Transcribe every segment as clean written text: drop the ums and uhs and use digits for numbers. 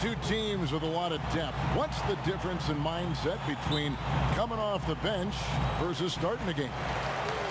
Two teams with a lot of depth. What's the difference in mindset between coming off the bench versus starting the game?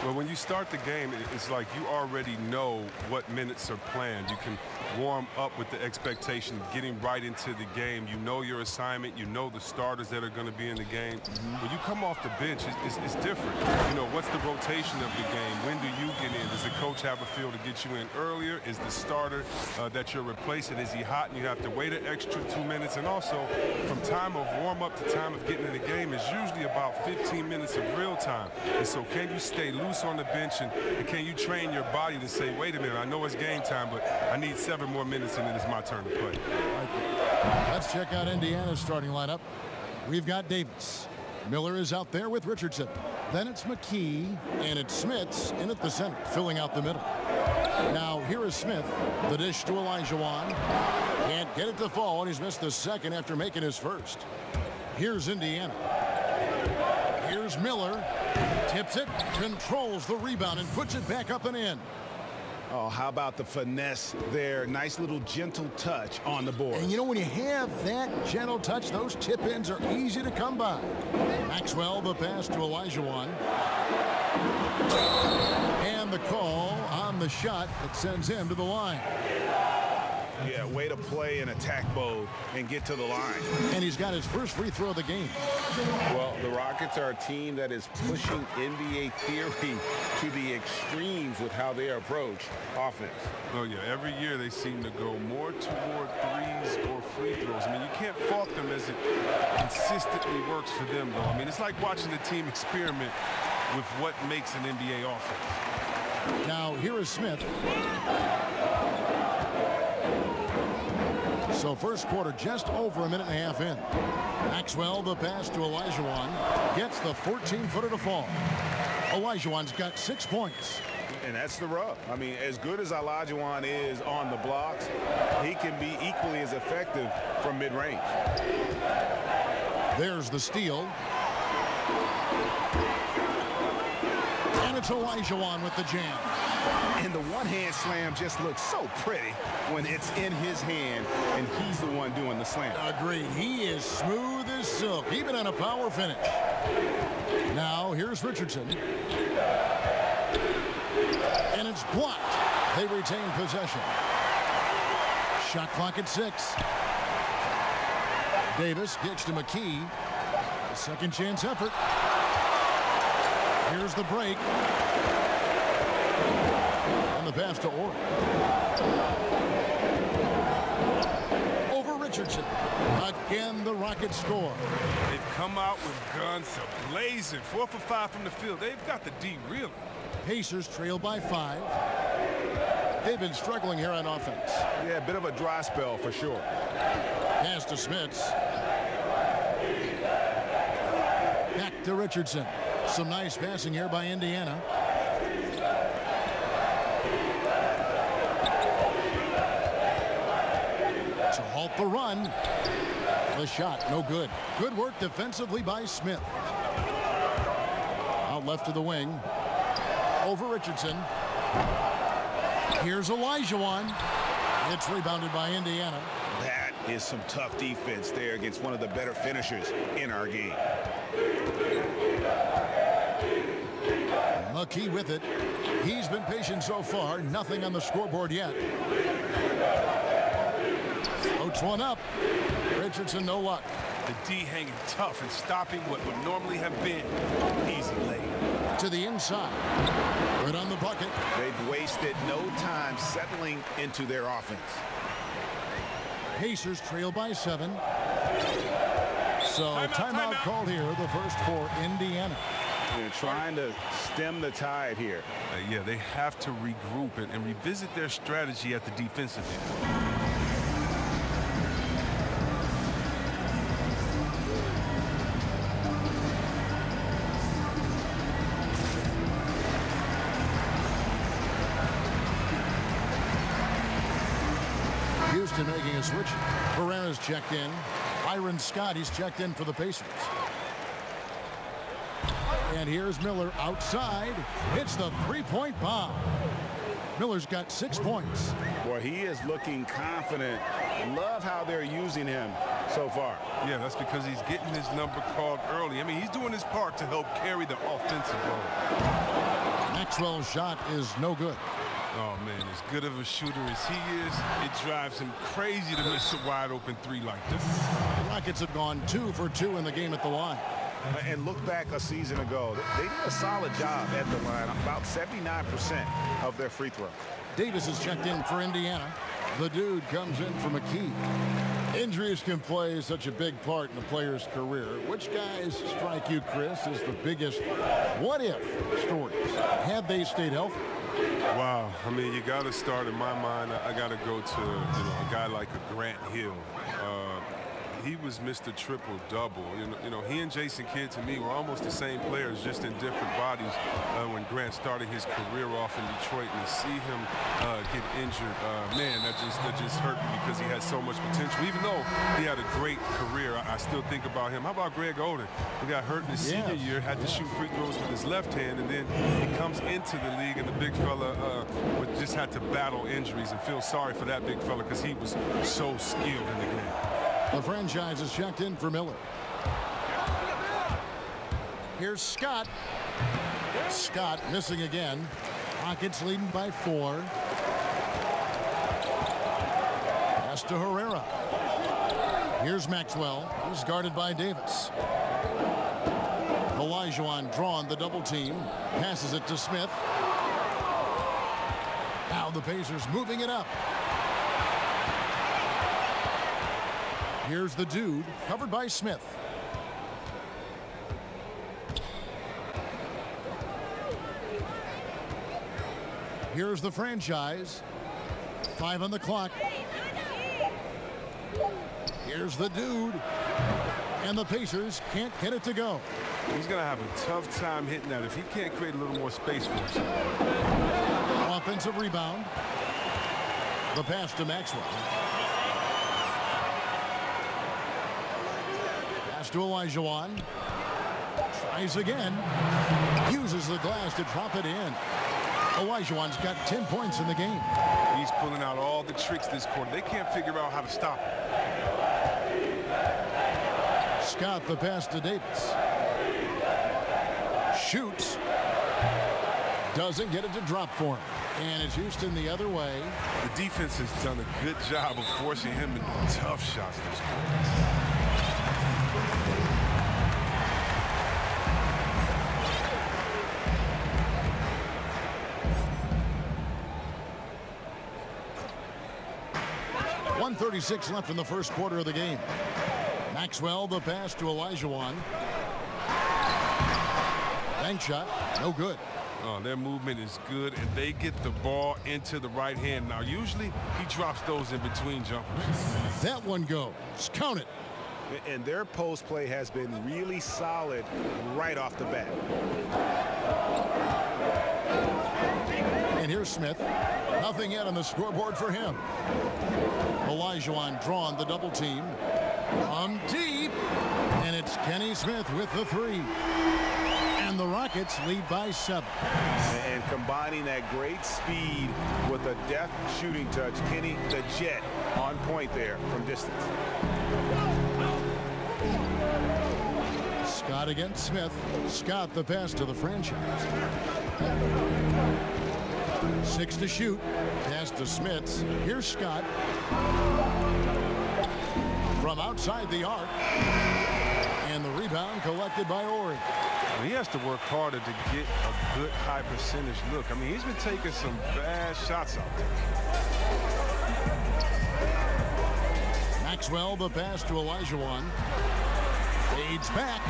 Well, when you start the game, it's like you already know what minutes are planned. You can warm up with the expectation of getting right into the game. You know your assignment. You know the starters that are going to be in the game. When you come off the bench, it's different. You know, what's the rotation of the game? When do you get in? Does the coach have a feel to get you in earlier? Is the starter that you're replacing, is he hot and you have to wait an extra 2 minutes? And also, from time of warm-up to time of getting in the game is usually about 15 minutes of real time. And so can you stay loose on the bench and can you train your body to say, wait a minute, I know it's game time, but I need 7 more minutes and then it's my turn to play. Let's check out Indiana's starting lineup. We've got Davis. Miller is out there with Richardson. Then it's McKee, and it's Smits in at the center, filling out the middle. Now, here is Smith. The dish to Olajuwon. Can't get it to fall, and he's missed the second after making his first. Here's Indiana. Here's Miller. Tips it, controls the rebound, and puts it back up and in. Oh, how about the finesse there? Nice little gentle touch on the board. And you know, when you have that gentle touch, those tip-ins are easy to come by. Maxwell, the pass to Olajuwon. And the call on the shot that sends him to the line. Yeah, way to play in attack mode and get to the line. And he's got his first free throw of the game. Well, the Rockets are a team that is pushing NBA theory to the extremes with how they approach offense. Oh, yeah, every year they seem to go more toward threes or free throws. I mean, you can't fault them as it consistently works for them, though. I mean, it's like watching the team experiment with what makes an NBA offense. Now, here is Smith. So first quarter just over a minute and a half in. Maxwell, the pass to Olajuwon, gets the 14-footer to fall. Olajuwon's got 6 points. And that's the rub. I mean, as good as Olajuwon is on the blocks, he can be equally as effective from mid-range. There's the steal. And it's Olajuwon with the jam. And the one-hand slam just looks so pretty when it's in his hand and he's the one doing the slam. Agreed. He is smooth as silk, even on a power finish. Now, here's Richardson. And it's blocked. They retain possession. Shot clock at 6. Davis gets to McKee. A second chance effort. Here's the break. And the pass to Orr. Over Richardson. Again, the Rockets score. They've come out with guns blazing. 4 for 5 from the field. They've got the D reeling. Pacers trail by 5. They've been struggling here on offense. Yeah, a bit of a dry spell for sure. Pass to Smits. Back to Richardson. Some nice passing here by Indiana. To halt the run. The shot, no good. Good work defensively by Smith. Out left to the wing. Over Richardson. Here's Olajuwon. It's rebounded by Indiana. That is some tough defense there against one of the better finishers in our game. McKee with it. He's been patient so far. Nothing on the scoreboard yet. Floats one up. Richardson, no luck. The D hanging tough and stopping what would normally have been easy lay. To the inside. Right on the bucket. They've wasted no time settling into their offense. Pacers trail by 7. So timeout called here, the first for Indiana. They're trying to stem the tide here. Yeah, they have to regroup and revisit their strategy at the defensive end. Houston making a switch. Pereira's checked in. Byron Scott, he's checked in for the Pacers. And here's Miller outside. Hits the three-point bomb. Miller's got 6 points. Boy, he is looking confident. Love how they're using him so far. Yeah, that's because he's getting his number called early. I mean, he's doing his part to help carry the offensive load. Maxwell's shot is no good. Oh, man, as good of a shooter as he is, it drives him crazy to miss a wide-open three like this. The Rockets have gone 2 for 2 in the game at the line. And look back a season ago. They did a solid job at the line, about 79% of their free throw. Davis is checked in for Indiana. The dude comes in for McKee. Injuries can play such a big part in a player's career. Which guys strike you, Chris, as the biggest what-if stories had they stayed healthy? Wow. I mean, you got to start, in my mind, I got to go to a guy like a Grant Hill. He was Mr. Triple-Double. You know, he and Jason Kidd, to me, were almost the same players, just in different bodies when Grant started his career off in Detroit. And to see him get injured, man, that just hurt me because he had so much potential. Even though he had a great career, I still think about him. How about Greg Oden? He got hurt in his senior year, had to shoot free throws with his left hand, and then he comes into the league, and the big fella just had to battle injuries, and feel sorry for that big fella because he was so skilled in the game. The franchise is checked in for Miller. Here's Scott. Scott missing again. Rockets leading by 4. Pass to Herrera. Here's Maxwell. He's guarded by Davis. Olajuwon drawn the double team. Passes it to Smith. Now the Pacers moving it up. Here's the dude, covered by Smith. Here's the franchise. 5 on the clock. Here's the dude. And the Pacers can't get it to go. He's going to have a tough time hitting that if he can't create a little more space for himself. Offensive rebound. The pass to Maxwell. To Olajuwon. Tries again. Uses the glass to drop it in. Olajuwon's got 10 points in the game. He's pulling out all the tricks this quarter. They can't figure out how to stop him. Scott the pass to Davis. Shoots. Doesn't get it to drop for him. And it's Houston the other way. The defense has done a good job of forcing him into tough shots this quarter. 1:36 left in the first quarter of the game. Maxwell the pass to Olajuwon. Bank shot, no good. Their movement is good, and they get the ball into the right hand. Now, usually he drops those in between jumpers. That one goes. Count it. And their post play has been really solid right off the bat. And here's Smith. Nothing yet on the scoreboard for him. Olajuwon drawn the double team. From deep. And it's Kenny Smith with the 3. And the Rockets lead by 7. And combining that great speed with a deft shooting touch, Kenny the Jet on point there from distance. Scott against Smith. Scott the pass to the franchise. 6 to shoot. Pass to Smith. Here's Scott. From outside the arc. And the rebound collected by Ori. He has to work harder to get a good high percentage look. I mean, he's been taking some bad shots out there. Maxwell the pass to Olajuwon. Fades back.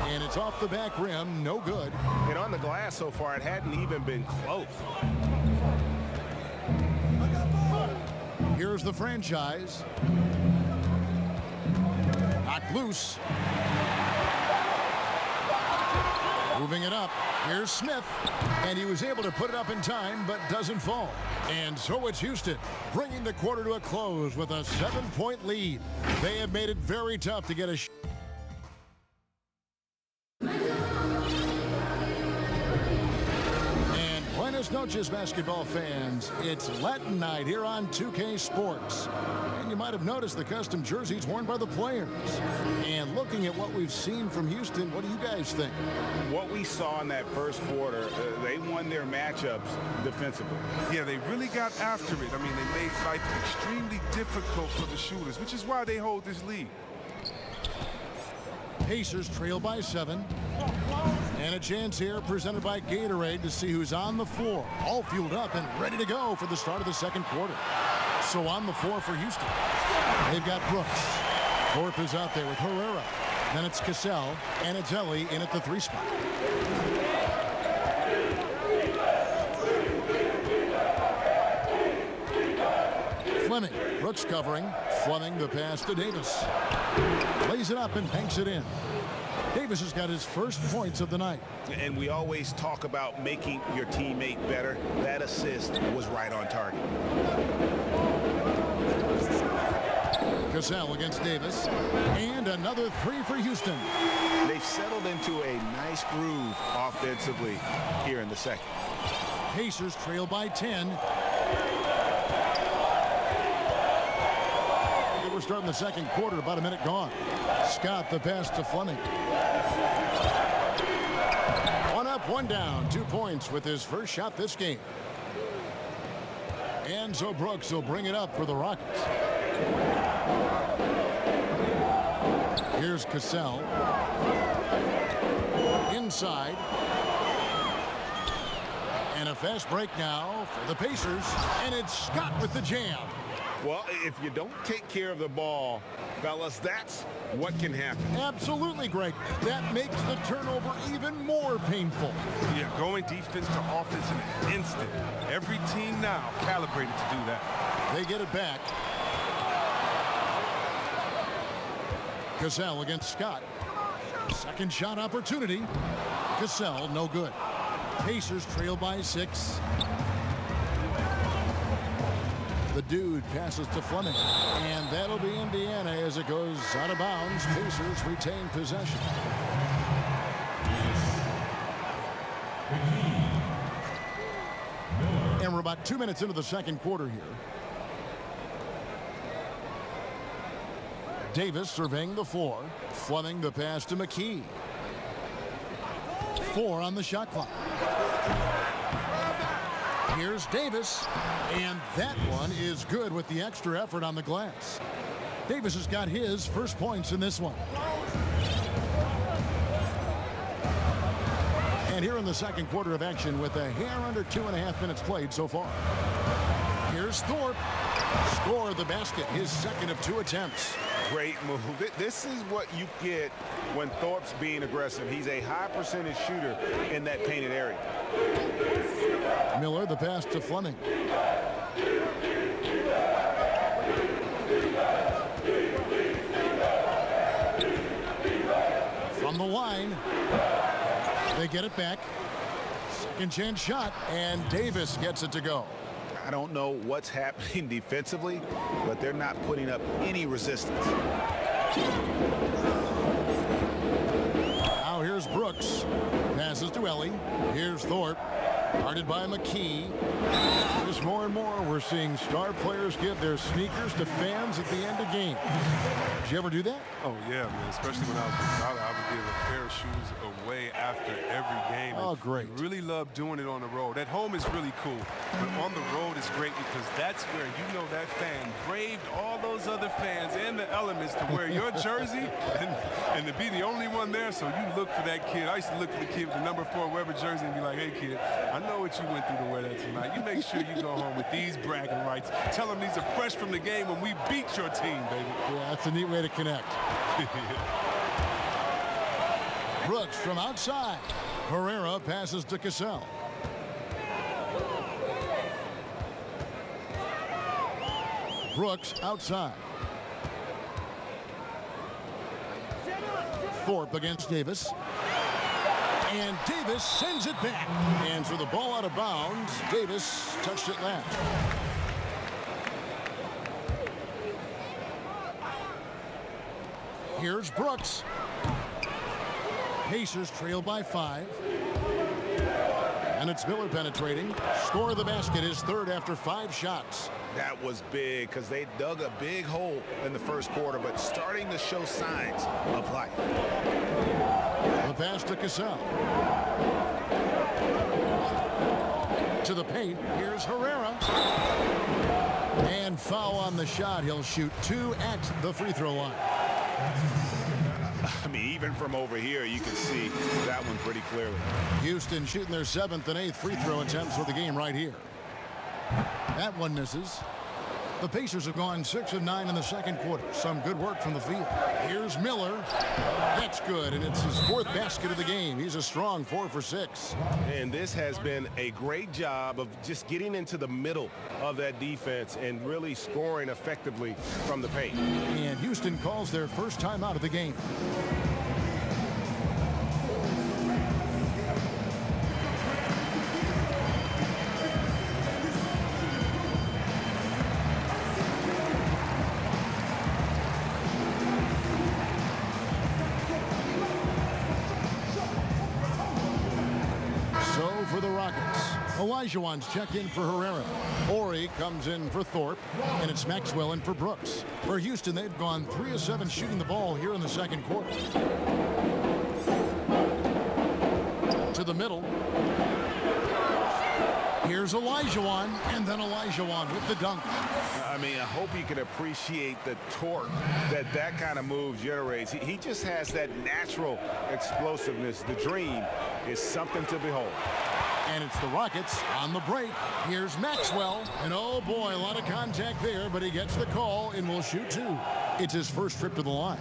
And it's off the back rim. No good. And on the glass so far, it hadn't even been close. Here's the franchise. Knocked loose. Moving it up. Here's Smith. And he was able to put it up in time, but doesn't fall. And so it's Houston, bringing the quarter to a close with a 7-point lead. They have made it very tough to get a shot. Buenas noches, basketball fans. It's Latin night here on 2K Sports. And you might have noticed the custom jerseys worn by the players. And looking at what we've seen from Houston, what do you guys think? What we saw in that first quarter, they won their matchups defensively. Yeah, they really got after it. I mean, they made life extremely difficult for the shooters, which is why they hold this lead. Pacers trail by 7. And a chance here presented by Gatorade to see who's on the floor. All fueled up and ready to go for the start of the second quarter. So on the floor for Houston, they've got Brooks. Thorpe is out there with Herrera. Then it's Cassell and it's Ellie in at the 3 spot. Fleming, Brooks covering. Fleming the pass to Davis. Lays it up and banks it in. Davis has got his first points of the night. And we always talk about making your teammate better. That assist was right on target. Cassell against Davis. And another 3 for Houston. They've settled into a nice groove offensively here in the second. Pacers trail by 10. We're starting the second quarter, about a minute gone. Scott the pass to Fleming. 1 up, 1 down, 2 points with his first shot this game. And so Brooks will bring it up for the Rockets. Here's Cassell. Inside. And a fast break now for the Pacers. And it's Scott with the jam. Well, if you don't take care of the ball, fellas, that's what can happen. Absolutely, Greg. That makes the turnover even more painful. Yeah, going defense to offense in an instant. Every team now calibrated to do that. They get it back. Cassell against Scott. Second shot opportunity. Cassell, no good. Pacers trail by 6. The dude passes to Fleming. And that'll be Indiana as it goes out of bounds. Pacers retain possession. And we're about 2 minutes into the second quarter here. Davis surveying the floor. Fleming the pass to McKee. 4 on the shot clock. Here's Davis, and that one is good with the extra effort on the glass. Davis has got his first points in this one. And here in the second quarter of action with a hair under 2.5 minutes played so far. Here's Thorpe. Score the basket, his second of 2 attempts. Great move. This is what you get when Thorpe's being aggressive. He's a high percentage shooter in that painted area. Miller, the pass to Fleming. From the line, they get it back. Second chance shot, and Davis gets it to go. I don't know what's happening defensively, but they're not putting up any resistance. Now here's Brooks. Passes to Ellie. Here's Thorpe. Guarded by McKee. Just more and more, we're seeing star players give their sneakers to fans at the end of games. Did you ever do that? Oh, yeah, man. Especially when I was with Tyler, I would give a pair of shoes away after every game. Oh, great. I really love doing it on the road. At home is really cool, but on the road is great because that's where you know that fan braved all those other fans and the elements to wear your jersey and to be the only one there, so you look for that kid. I used to look for the kid with the number 4 Weber jersey and be like, hey, kid, I know what you went through to wear that tonight. You make sure you go home with these bragging rights. Tell them these are fresh from the game when we beat your team, baby. Yeah, that's a neat way to connect. Brooks from outside. Herrera passes to Cassell. Brooks outside. Thorpe against Davis. And Davis sends it back. And for the ball out of bounds, Davis touched it last. Here's Brooks. Pacers trail by 5. And it's Miller penetrating. Score of the basket, his third after 5 shots. That was big because they dug a big hole in the first quarter, but starting to show signs of life. The pass to Cassell. To the paint. Here's Herrera. And foul on the shot. He'll shoot 2 at the free throw line. I mean, even from over here, you can see that one pretty clearly. Houston shooting their 7th and 8th free throw attempts for the game right here. That one misses. The Pacers have gone 6 of 9 in the second quarter. Some good work from the field. Here's Miller. That's good, and it's his 4th basket of the game. He's a strong 4 for 6. And this has been a great job of just getting into the middle of that defense and really scoring effectively from the paint. And Houston calls their first time out of the game. For the Rockets, Olajuwon's checked in for Herrera. Ori comes in for Thorpe, and it's Maxwell in for Brooks. For Houston, they've gone 3 of 7 shooting the ball here in the second quarter. To the middle. Here's Olajuwon, and then Olajuwon with the dunk. I mean, I hope you can appreciate the torque that kind of move generates. He just has that natural explosiveness. The dream is something to behold. And it's the Rockets on the break. Here's Maxwell. And oh boy, a lot of contact there, but he gets the call and will shoot 2. It's his first trip to the line.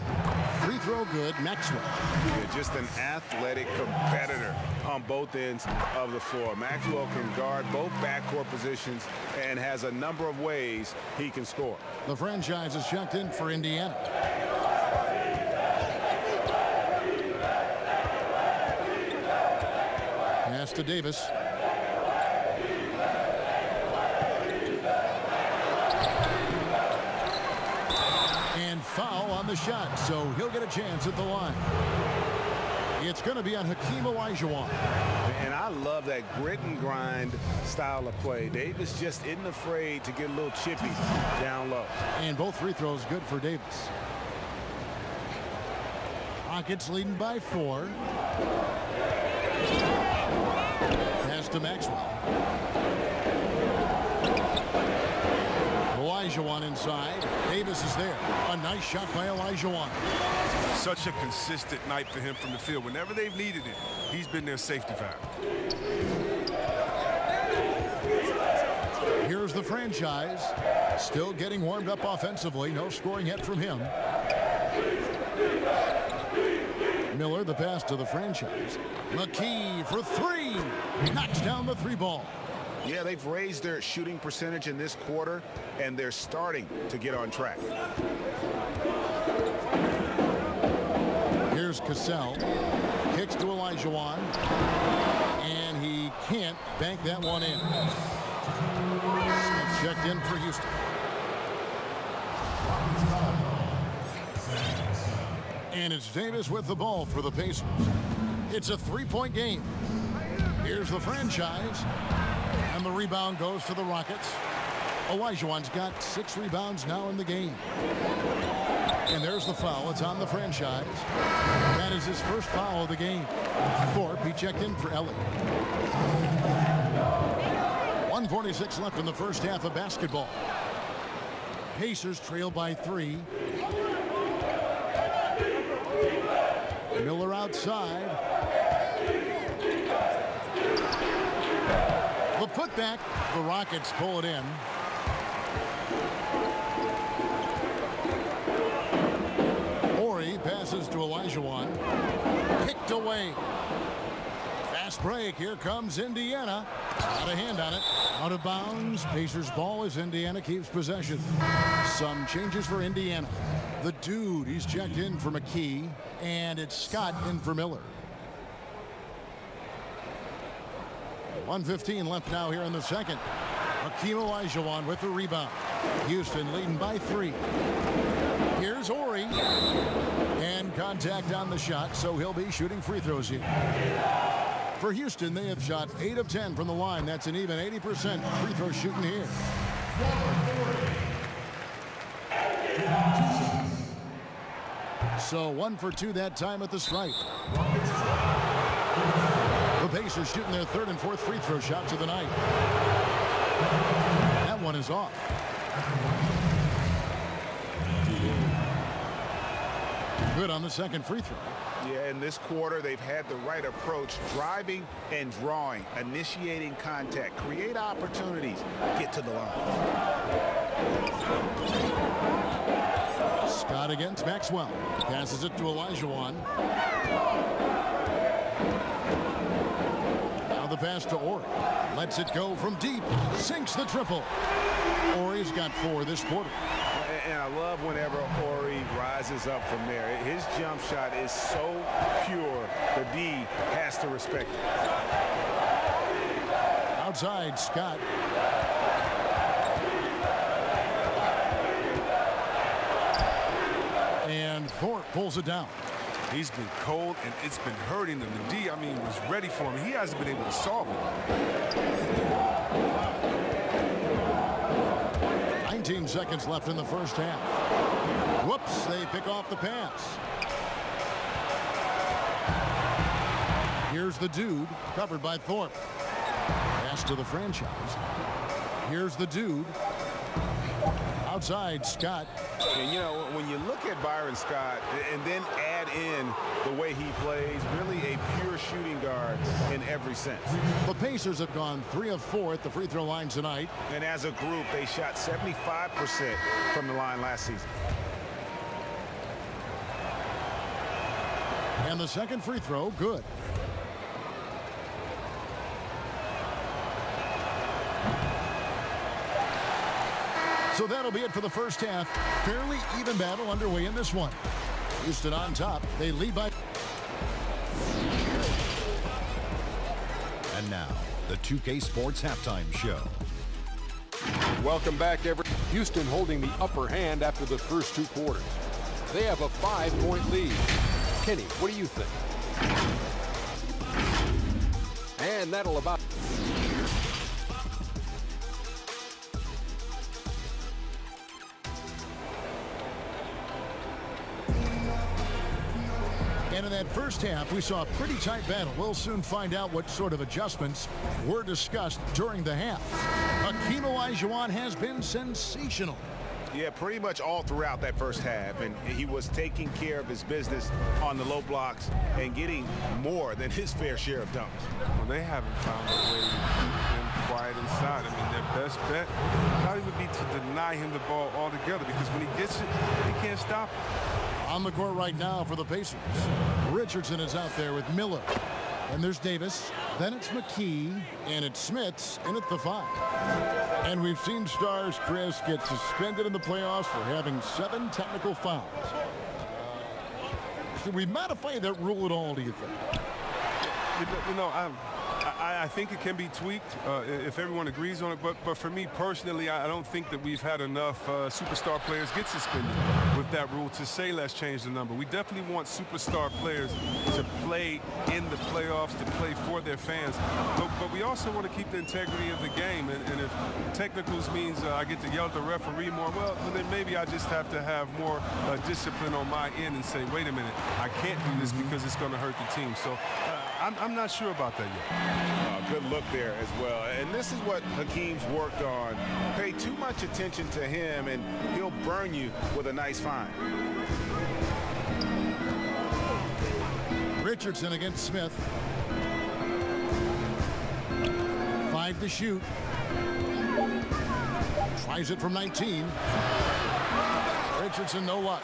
Free throw good, Maxwell. Yeah, just an athletic competitor on both ends of the floor. Maxwell can guard both backcourt positions and has a number of ways he can score. The franchise is checked in for Indiana. Pass to Davis. And foul on the shot, so he'll get a chance at the line. It's going to be on Hakeem Olajuwon. And I love that grit and grind style of play. Davis just isn't afraid to get a little chippy down low. And both free throws good for Davis. Rockets leading by 4. Pass to Maxwell. Olajuwon inside. Davis is there. A nice shot by Olajuwon. Such a consistent night for him from the field. Whenever they've needed it, he's been their safety valve. Here's the franchise. Still getting warmed up offensively. No scoring yet from him. Miller, the pass to the franchise. McKee for 3. Knocks down the 3 ball. Yeah, they've raised their shooting percentage in this quarter, and they're starting to get on track. Here's Cassell. Kicks to Olajuwon. And he can't bank that one in. Smith checked in for Houston. And it's Davis with the ball for the Pacers. It's a 3-point game. Here's the franchise. And the rebound goes to the Rockets. Olajuwon's got 6 rebounds now in the game. And there's the foul. It's on the franchise. That is his first foul of the game. Thorpe, he checked in for Ellie. 1:46 left in the first half of basketball. Pacers trail by 3. Miller outside. The putback. The Rockets pull it in. Ori passes to Olajuwon. Kicked away. Fast break. Here comes Indiana. Got a hand on it. Out of bounds. Pacers ball as Indiana keeps possession. Some changes for Indiana. The dude, he's checked in for McKee. And it's Scott in for Miller. 1:15 left now here in the second. Hakeem Olajuwon with the rebound. Houston leading by 3. Here's Ori. And contact on the shot, so he'll be shooting free throws here. For Houston, they have shot 8 of 10 from the line. That's an even 80% free throw shooting here. So 1 for 2 that time at the stripe. The Pacers shooting their 3rd and 4th free throw shots of the night. That one is off. Good on the 2nd free throw. Yeah, in this quarter, they've had the right approach, driving and drawing, initiating contact, create opportunities, get to the line. Scott against Maxwell. Passes it to Olajuwon. Now the pass to Ori. Lets it go from deep. Sinks the triple. Ori's got 4 this quarter. And I love whenever Ori rises up from there. His jump shot is so pure, the D has to respect it. Outside, Scott. And Thorpe pulls it down. He's been cold, and it's been hurting him. The D, was ready for him. He hasn't been able to solve it. 19 seconds left in the first half. Whoops, they pick off the pass. Here's the dude, covered by Thorpe. Pass to the franchise. Here's the dude. Outside, Scott. And, when you look at Byron Scott and then add in the way he plays, really a pure shooting guard in every sense. The Pacers have gone 3 of 4 at the free throw line tonight. And as a group, they shot 75% from the line last season. And the 2nd free throw, good. So that'll be it for the first half. Fairly even battle underway in this one. Houston on top. They lead by. And now, the 2K Sports Halftime Show. Welcome back, everyone. Houston holding the upper hand after the first 2 quarters. They have a 5-point lead. Kenny, what do you think? And that'll about... And in that first half, we saw a pretty tight battle. We'll soon find out what sort of adjustments were discussed during the half. Hakeem Olajuwon has been sensational. Yeah, pretty much all throughout that first half. And he was taking care of his business on the low blocks and getting more than his fair share of dunks. Well, they haven't found a way to keep him quiet inside. Their best bet probably would be to deny him the ball altogether, because when he gets it, he can't stop it. On the court right now for the Pacers. Richardson is out there with Miller. And there's Davis. Then it's McKee. And it's Smits in at the 5. And we've seen stars, Chris, get suspended in the playoffs for having 7 technical fouls. Should we modify that rule at all, do you think? I think it can be tweaked if everyone agrees on it. But for me personally, I don't think that we've had enough superstar players get suspended with that rule to say let's change the number. We definitely want superstar players to play in the playoffs, to play for their fans. But we also want to keep the integrity of the game. And if technicals means I get to yell at the referee more, well, then maybe I just have to have more discipline on my end and say, wait a minute, I can't do this because it's going to hurt the team. So I'm not sure about that yet. Good look there as well. And this is what Hakeem's worked on. Pay too much attention to him and he'll burn you with a nice find. Richardson against Smith. 5 to shoot. Tries it from 19. Richardson, no luck.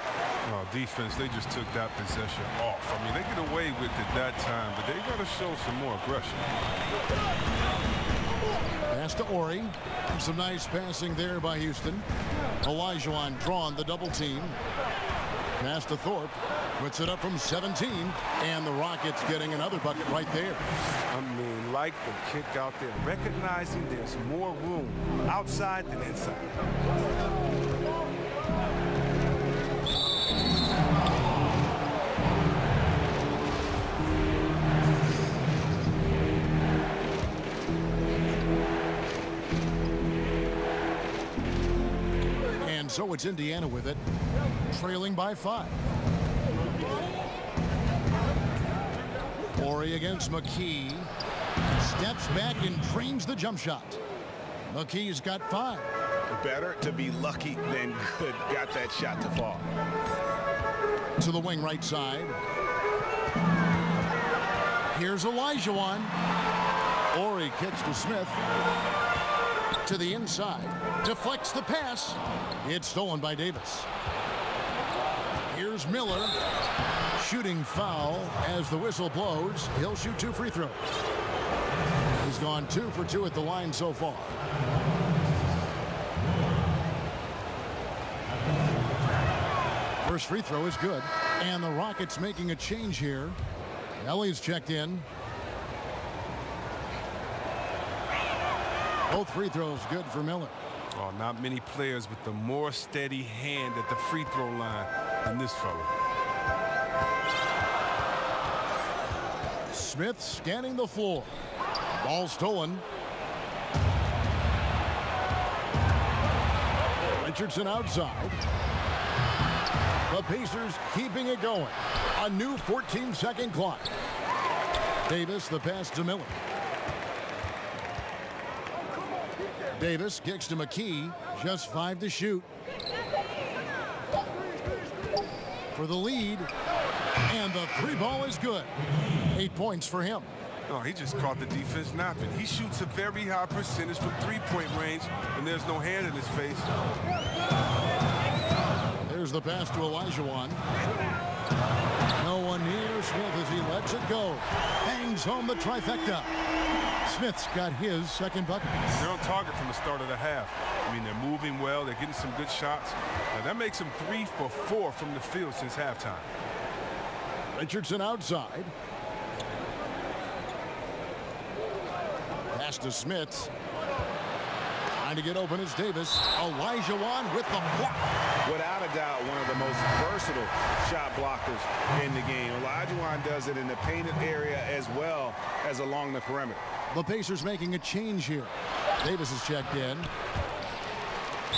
Oh, defense, they just took that possession off. They get away with it that time, but they got to show some more aggression. Pass to Ori. And some nice passing there by Houston. Olajuwon drawn the double team. Pass to Thorpe. Puts it up from 17. And the Rockets getting another bucket right there. Like the kick out there, recognizing there's more room outside than inside. So it's Indiana with it, trailing by 5. Horry against McKee. Steps back and drains the jump shot. McKee's got 5. Better to be lucky than good. Got that shot to fall. To the wing right side. Here's Olajuwon. Horry kicks to Smith. To the inside. Deflects the pass. It's stolen by Davis. Here's Miller. Shooting foul as the whistle blows. He'll shoot 2 free throws. He's gone 2 for 2 at the line so far. First free throw is good. And the Rockets making a change here. Ellie's checked in. Both free throws good for Miller. Oh, not many players with the more steady hand at the free throw line than this fella. Smith scanning the floor. Ball stolen. Richardson outside. The Pacers keeping it going. A new 14-second clock. Davis the pass to Miller. Davis kicks to McKee. Just 5 to shoot. For the lead. And the 3 ball is good. 8 points for him. No, he just caught the defense napping. He shoots a very high percentage from 3-point range, and there's no hand in his face. There's the pass to Olajuwon. No one near Smith as he lets it go. Bangs home the trifecta. Smith's got his second bucket. They're on target from the start of the half. I mean, they're moving well. They're getting some good shots. Now, that makes them 3 for 4 from the field since halftime. Richardson outside. Pass to Smith. Trying to get open is Davis. Olajuwon with the block. Without a doubt, one of the most versatile shot blockers in the game. Olajuwon does it in the painted area as well as along the perimeter. The Pacers making a change here. Davis is checked in.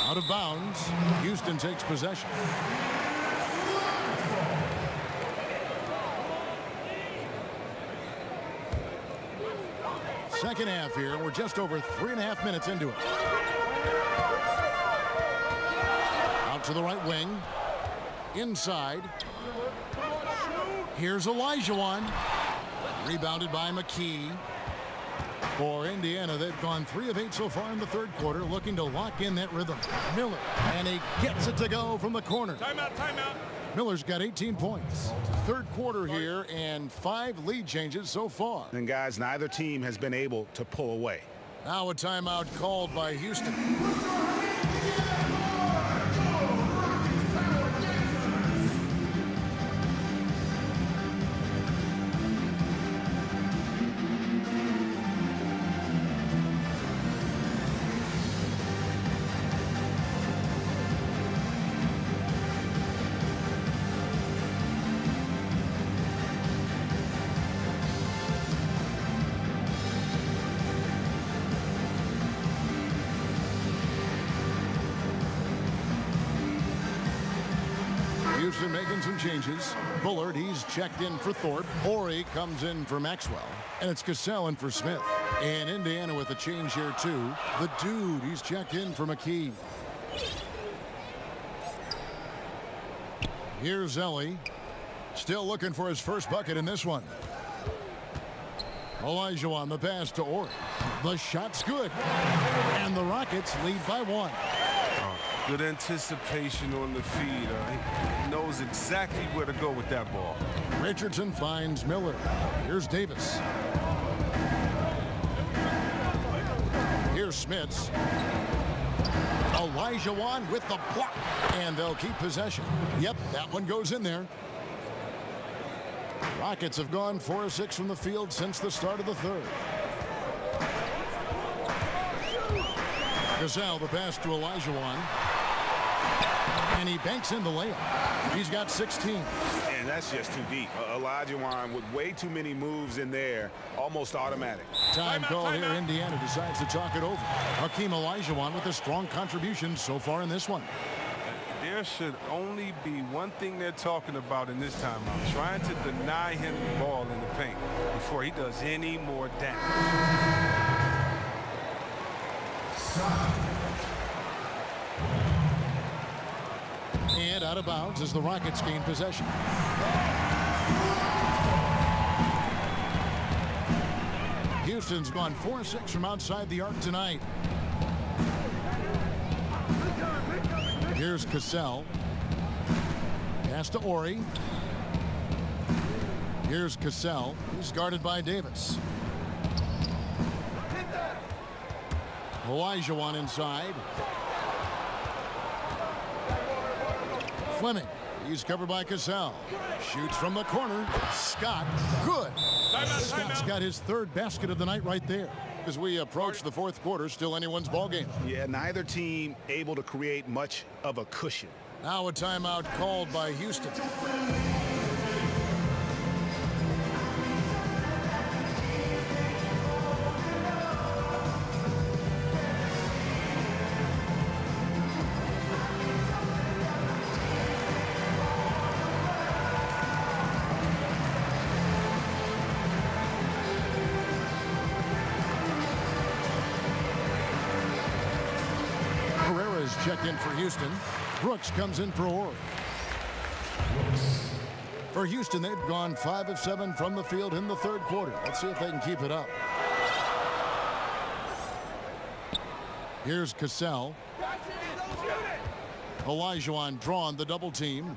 Out of bounds. Houston takes possession. Second half here. We're just over 3.5 minutes into it. Out to the right wing. Inside. Here's Olajuwon. Rebounded by McKee. For Indiana, they've gone 3 of 8 so far in the third quarter, looking to lock in that rhythm. Miller, and he gets it to go from the corner. Timeout, timeout. Miller's got 18 points. Third quarter here, and 5 lead changes so far. And guys, neither team has been able to pull away. Now a timeout called by Houston. Houston making some changes. Bullard, he's checked in for Thorpe. Horry comes in for Maxwell. And it's Cassell in for Smith. And Indiana with a change here, too. The dude, he's checked in for McKee. Here's Ellie. Still looking for his first bucket in this one. Olajuwon, the pass to Horry. The shot's good. And the Rockets lead by 1. Good anticipation on the feed. He knows exactly where to go with that ball. Richardson finds Miller. Here's Davis. Here's Smits. Olajuwon with the block. And they'll keep possession. Yep, that one goes in there. Rockets have gone 4 of 6 from the field since the start of the third. Cassell, the pass to Olajuwon. And he banks in the layup. He's got 16. And that's just too deep. Olajuwon with way too many moves in there, almost automatic. Time call here. Indiana decides to talk it over. Hakeem Olajuwon with a strong contribution so far in this one. There should only be one thing they're talking about in this timeout, trying to deny him the ball in the paint before he does any more damage. And out of bounds as the Rockets gain possession. Houston's gone 4-6 from outside the arc tonight. Here's Cassell. Pass to Ori. Here's Cassell. He's guarded by Davis. Olajuwon inside. Fleming. He's covered by Cassell. Shoots from the corner. Scott. Good. Scott's got his third basket of the night right there. As we approach the fourth quarter, still anyone's ball game. Yeah, neither team able to create much of a cushion. Now a timeout called by Houston. Checked in for Houston. Brooks comes in for Ori. For Houston, they've gone 5 of 7 from the field in the third quarter. Let's see if they can keep it up. Here's Cassell. Olajuwon drawn the double team.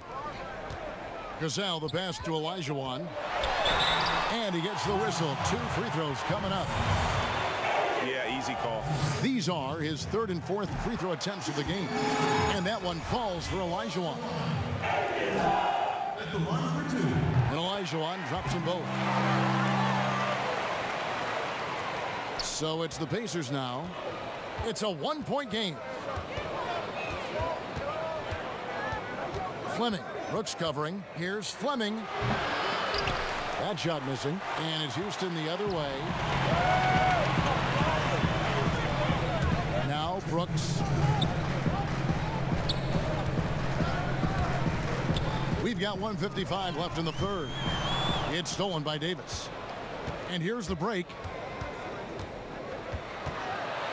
Cassell the pass to Olajuwon. And he gets the whistle. 2 free throws coming up. Yeah, easy call. These are his third and fourth free throw attempts of the game. And that one falls for Olajuwon. And Olajuwon drops them both. So it's the Pacers now. It's a 1-point game. Fleming. Brooks covering. Here's Fleming. That shot missing. And it's Houston the other way. Now Brooks. We've got 1:55 left in the third. It's stolen by Davis. And here's the break.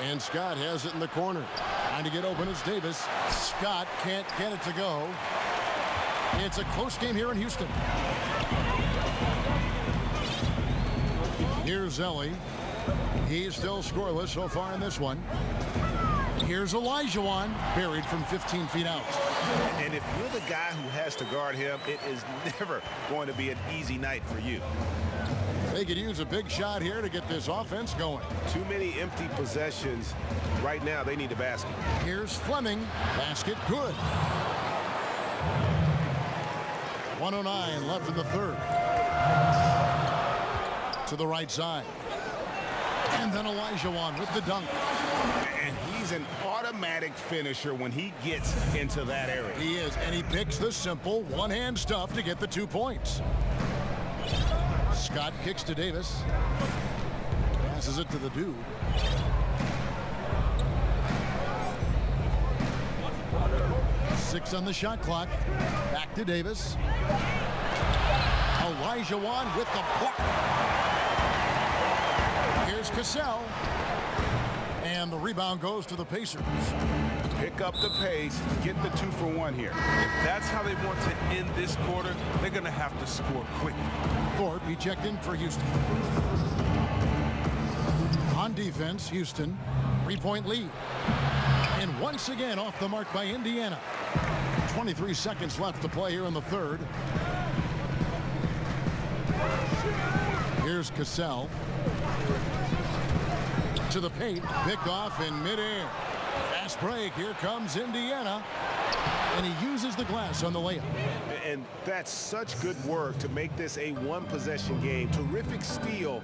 And Scott has it in the corner. Trying to get open is Davis. Scott can't get it to go. It's a close game here in Houston. Here's Ellie. He's still scoreless so far in this one. Here's Olajuwon, buried from 15 feet out. And if you're the guy who has to guard him, it is never going to be an easy night for you. They could use a big shot here to get this offense going. Too many empty possessions. Right now, they need a basket. Here's Fleming. Basket good. 1:09 left in the third. To the right side. And then Olajuwon with the dunk. And he's an automatic finisher when he gets into that area. He is, and he picks the simple one-hand stuff to get the 2 points. Scott kicks to Davis. Passes it to the dude. Six on the shot clock. Back to Davis. Olajuwon with the block. Here's Cassell. And the rebound goes to the Pacers. Pick up the pace, get the 2 for 1 here. If that's how they want to end this quarter, they're going to have to score quickly. Thorpe, he checked in for Houston. On defense, Houston, 3-point lead. And once again off the mark by Indiana. 23 seconds left to play here in the third. Here's Cassell. To the paint, picked off in midair. Fast break, here comes Indiana. And he uses the glass on the layup. And that's such good work to make this a one-possession game. Terrific steal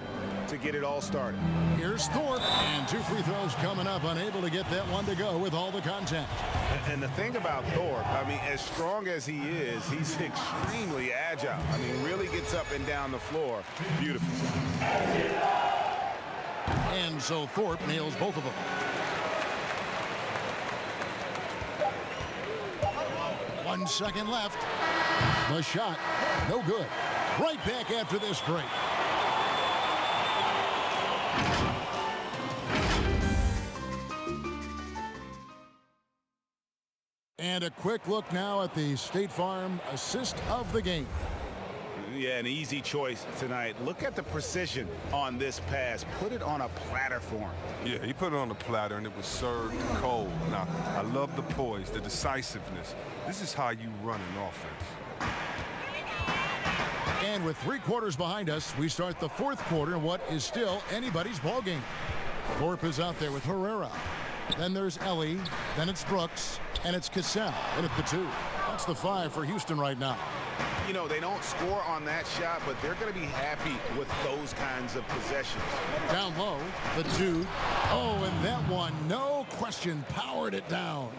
to get it all started. Here's Thorpe, and 2 free throws coming up, unable to get that one to go with all the contact. And the thing about Thorpe, I mean, as strong as he is, he's extremely agile. I mean, really gets up and down the floor. Beautiful. And so Thorpe nails both of them. 1 second left. The shot, no good. Right back after this break. And a quick look now at the State Farm assist of the game. Yeah, an easy choice tonight. Look at the precision on this pass. Put it on a platter for him. Yeah, he put it on the platter, and it was served cold. Now, I love the poise, the decisiveness. This is how you run an offense. And with 3 quarters behind us, we start the 4th quarter in what is still anybody's ball game. Thorpe is out there with Herrera. Then there's Ellie. Then it's Brooks. And it's Cassell in at the 2. That's the 5 for Houston right now. You know, they don't score on that shot, but they're going to be happy with those kinds of possessions. Down low, the 2. Oh, and that one, no question, powered it down.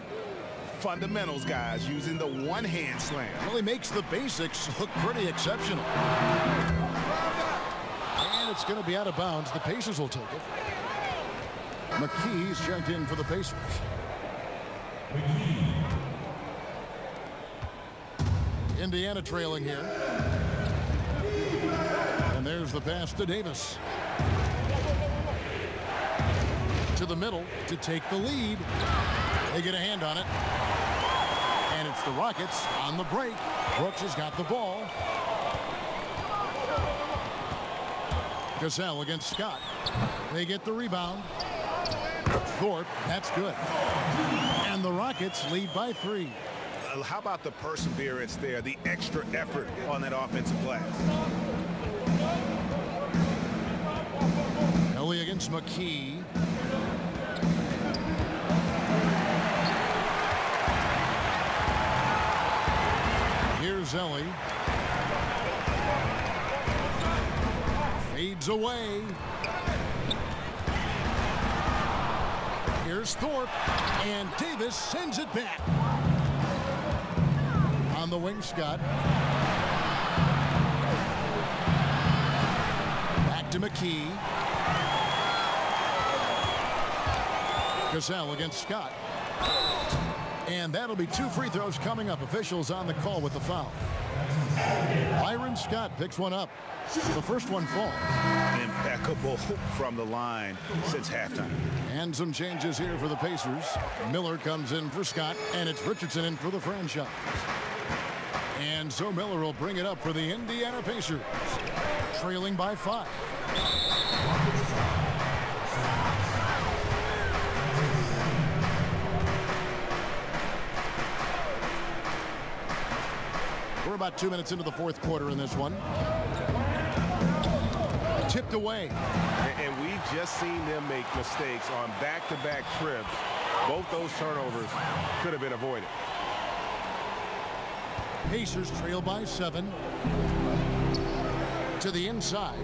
Fundamentals, guys, using the one-hand slam. Really makes the basics look pretty exceptional. And it's going to be out of bounds. The Pacers will take it. McKee's checked in for the Pacers. Indiana trailing here. And there's the pass to Davis. To the middle to take the lead. They get a hand on it. And it's the Rockets on the break. Brooks has got the ball. Cassell against Scott. They get the rebound. Thorpe, that's good. And the Rockets lead by 3. How about the perseverance there, the extra effort on that offensive glass? Ellie against McKee. Here's Ellie. Fades away. Here's Thorpe, and Davis sends it back. On the wing, Scott. Back to McKee. Cassell against Scott. And that'll be 2 free throws coming up. Officials on the call with the foul. Byron Scott picks one up. The first one falls. Impeccable from the line since halftime. And some changes here for the Pacers. Miller comes in for Scott, and it's Richardson in for the franchise. And so Miller will bring it up for the Indiana Pacers, trailing by 5. We're about 2 minutes into the 4th quarter in this one. Tipped away. And we've just seen them make mistakes on back-to-back trips. Both those turnovers could have been avoided. Pacers trail by 7. To the inside.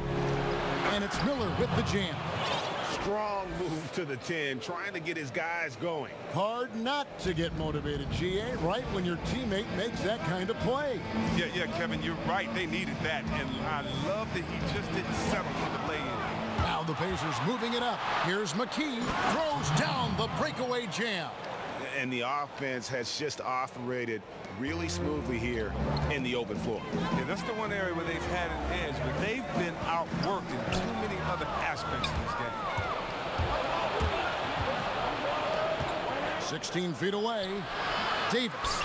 And it's Miller with the jam. Strong move to the 10, trying to get his guys going. Hard not to get motivated, GA, right when your teammate makes that kind of play. Yeah, Kevin, you're right. They needed that. And I love that he just didn't settle for the lay-in. Now the Pacers moving it up. Here's McKee. Throws down the breakaway jam. And the offense has just operated really smoothly here in the open floor. Yeah, that's the one area where they've had an edge, but they've been outworked in too many other aspects of this game. 16 feet away. Davis.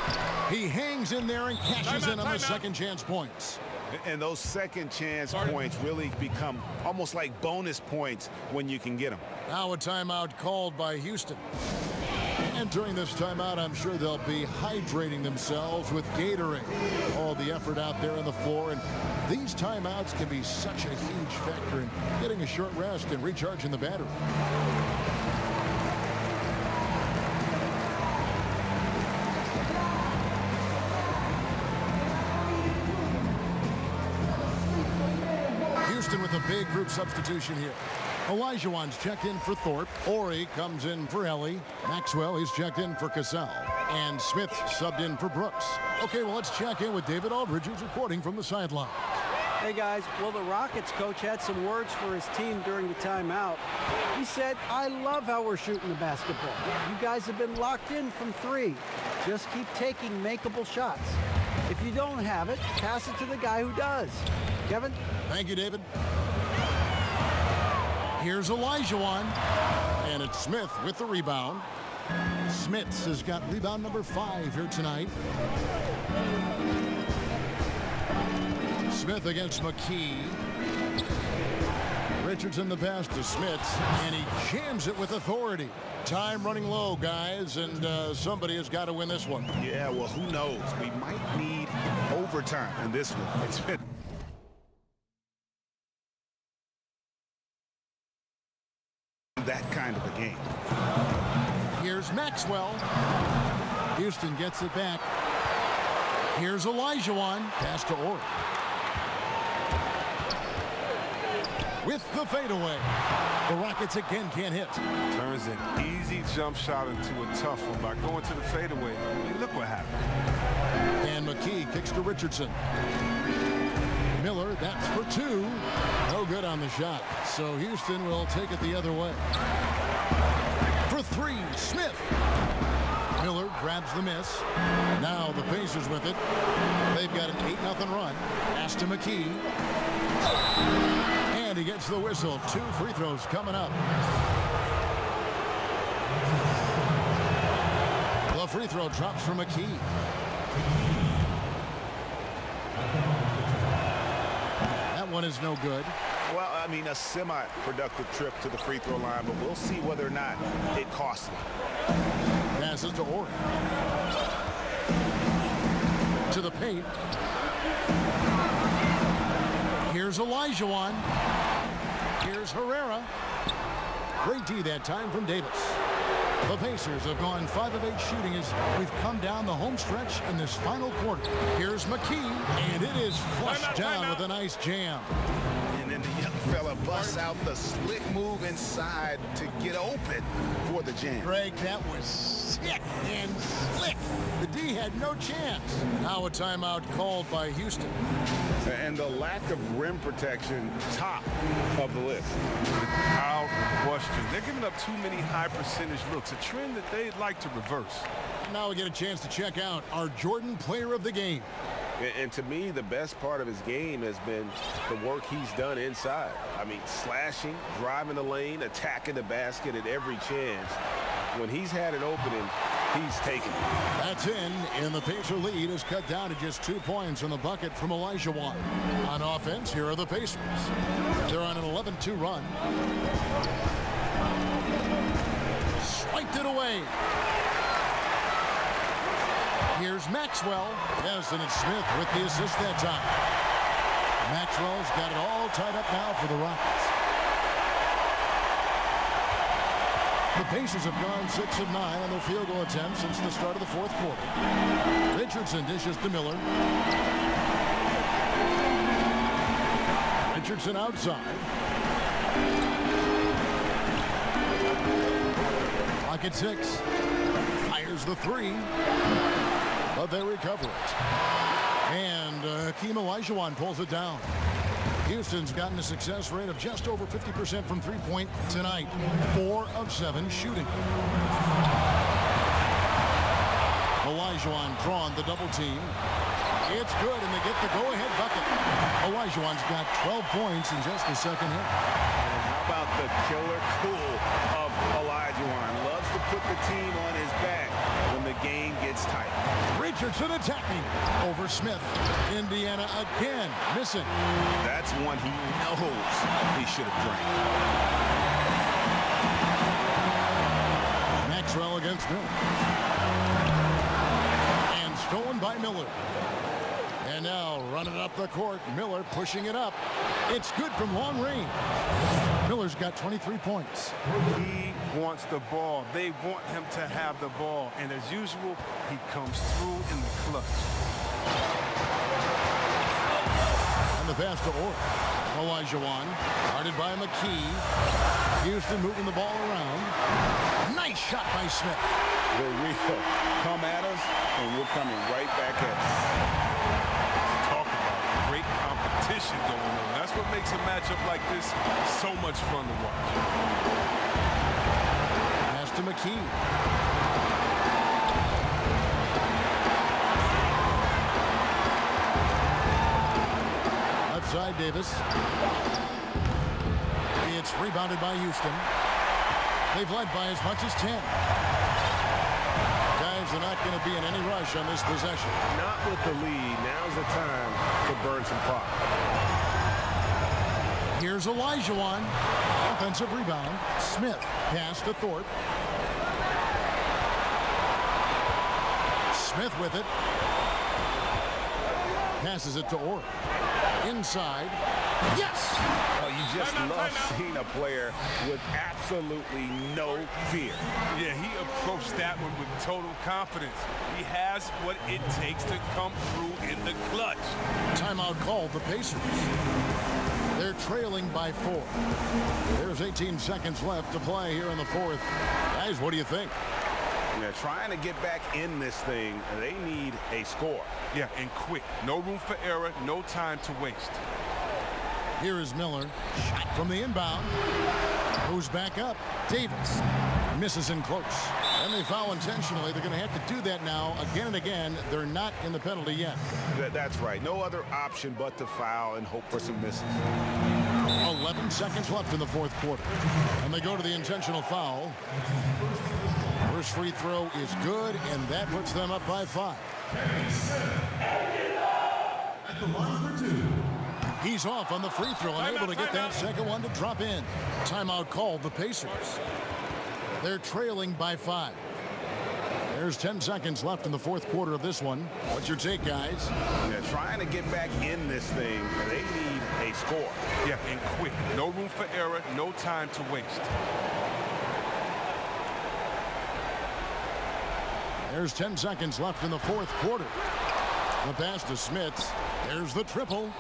He hangs in there and cashes in on the second chance points. And those second chance points really become almost like bonus points when you can get them. Now a timeout called by Houston. And during this timeout, I'm sure they'll be hydrating themselves with Gatorade. All the effort out there on the floor. And these timeouts can be such a huge factor in getting a short rest and recharging the battery. Houston with a big group substitution here. Olajuwon's checked in for Thorpe. Ori comes in for Ellie. Maxwell is checked in for Cassell. And Smith subbed in for Brooks. Okay, well, let's check in with David Aldridge, who's reporting from the sideline. Hey guys, well the Rockets coach had some words for his team during the timeout. He said, I love how we're shooting the basketball. You guys have been locked in from 3. Just keep taking makeable shots. If you don't have it, pass it to the guy who does. Kevin? Thank you, David. Here's Olajuwon, and it's Smith with the rebound. Smits has got rebound number 5 here tonight. Smith against McKee. Richardson the pass to Smits, and he jams it with authority. Time running low, guys, and somebody has got to win this one. Yeah, well, who knows? We might need overtime in this one. It's been that kind of a game. Here's Maxwell. Houston gets it back. Here's Olajuwon. Pass to Orr. With the fadeaway. The Rockets again can't hit. Turns an easy jump shot into a tough one by going to the fadeaway. Look what happened. And McKee kicks to Richardson. Miller, that's for 2. No good on the shot. So Houston will take it the other way. For 3, Smith. Miller grabs the miss. Now the Pacers with it. They've got an 8-0 run. Pass to McKee. And he gets the whistle. 2 free throws coming up. The free throw drops from McKee. That one is no good. Well, I mean, a semi-productive trip to the free throw line, but we'll see whether or not it costs him. Passes to Orr. To the paint. Here's Olajuwon. Here's Herrera. Great D that time from Davis. The Pacers have gone 5 of 8 shooting as we've come down the home stretch in this final quarter. Here's McKee, and it is flushed down with a nice jam. And then the young fella busts out the slick move inside to get open for the jam. Greg, that was sick and slick. The D had no chance. Now a timeout called by Houston. And the lack of rim protection, top of the list. Without question. They're giving up too many high percentage looks, a trend that they'd like to reverse. Now we get a chance to check out our Jordan Player of the Game. And to me, the best part of his game has been the work he's done inside. I mean, slashing, driving the lane, attacking the basket at every chance. When he's had an opening, he's taken it. That's in, and the Pacer lead is cut down to just 2 points in the bucket from Olajuwon. On offense, here are the Pacers. They're on an 11-2 run. Swiped it away. Here's Maxwell. Yes, and it's Smith with the assist that time. Maxwell's got it all tied up now for the Rockets. The Pacers have gone 6 of 9 on their field goal attempts since the start of the 4th quarter. Richardson dishes to Miller. Richardson outside. Clock at 6. Fires the 3. But they recover it. And Hakeem Olajuwon pulls it down. Houston's gotten a success rate of just over 50% from three-point tonight. 4 of 7 shooting. Olajuwon drawn the double team. It's good, and they get the go-ahead bucket. Olajuwon's got 12 points in just the second hit. And how about the killer cool of Olajuwon? Loves to put the team on his back when the game gets tight. Richardson attacking over Smith. Indiana again missing. That's one he knows he should have drank. Maxwell against Miller. And stolen by Miller. And now running up the court, Miller pushing it up. It's good from long range. Miller's got 23 points. He wants the ball. They want him to have the ball. And as usual, he comes through in the clutch. And the pass to Orr. Olajuwon, guarded by McKee. Houston moving the ball around. Nice shot by Smith. The real come at us, and we're coming right back at us. Talk about great competition action going on. That's what makes a matchup like this so much fun to watch. Pass to McKee. Left side, Davis. It's rebounded by Houston. They've led by as much as 10. Guys are not going to be in any rush on this possession. Not with the lead. Now's the time to burn some clock. Here's Olajuwon. Offensive rebound. Smith pass to Thorpe. Smith with it. Passes it to Orr. Inside. Yes! Oh, you just love seeing a player with absolutely no fear. Yeah, he approached that one with total confidence. He has what it takes to come through in the clutch. Timeout called the Pacers. They're trailing by 4. There's 18 seconds left to play here in the fourth. Guys, what do you think? They're trying to get back in this thing. They need a score. Yeah, and quick. No room for error, no time to waste. Here is Miller. Shot from the inbound. Goes back up. Davis misses in close. And they foul intentionally. They're going to have to do that now again and again. They're not in the penalty yet. That's right. No other option but to foul and hope for some misses. 11 seconds left in the fourth quarter. And they go to the intentional foul. First free throw is good, and that puts them up by 5. At the line for 2. He's off on the free throw and able to get that second one to drop in. Timeout called the Pacers. They're trailing by 5. There's 10 seconds left in the fourth quarter of this one. What's your take, guys? They're trying to get back in this thing. They need a score. Yeah, and quick. No room for error, no time to waste. There's 10 seconds left in the fourth quarter. The pass to Smith. There's the triple.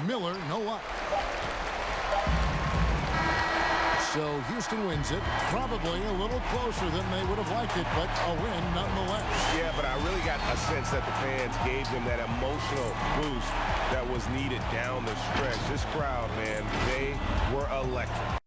Miller, no luck. So Houston wins it. Probably a little closer than they would have liked it, but a win nonetheless. Yeah, but I really got a sense that the fans gave them that emotional boost that was needed down the stretch. This crowd, man, they were electric.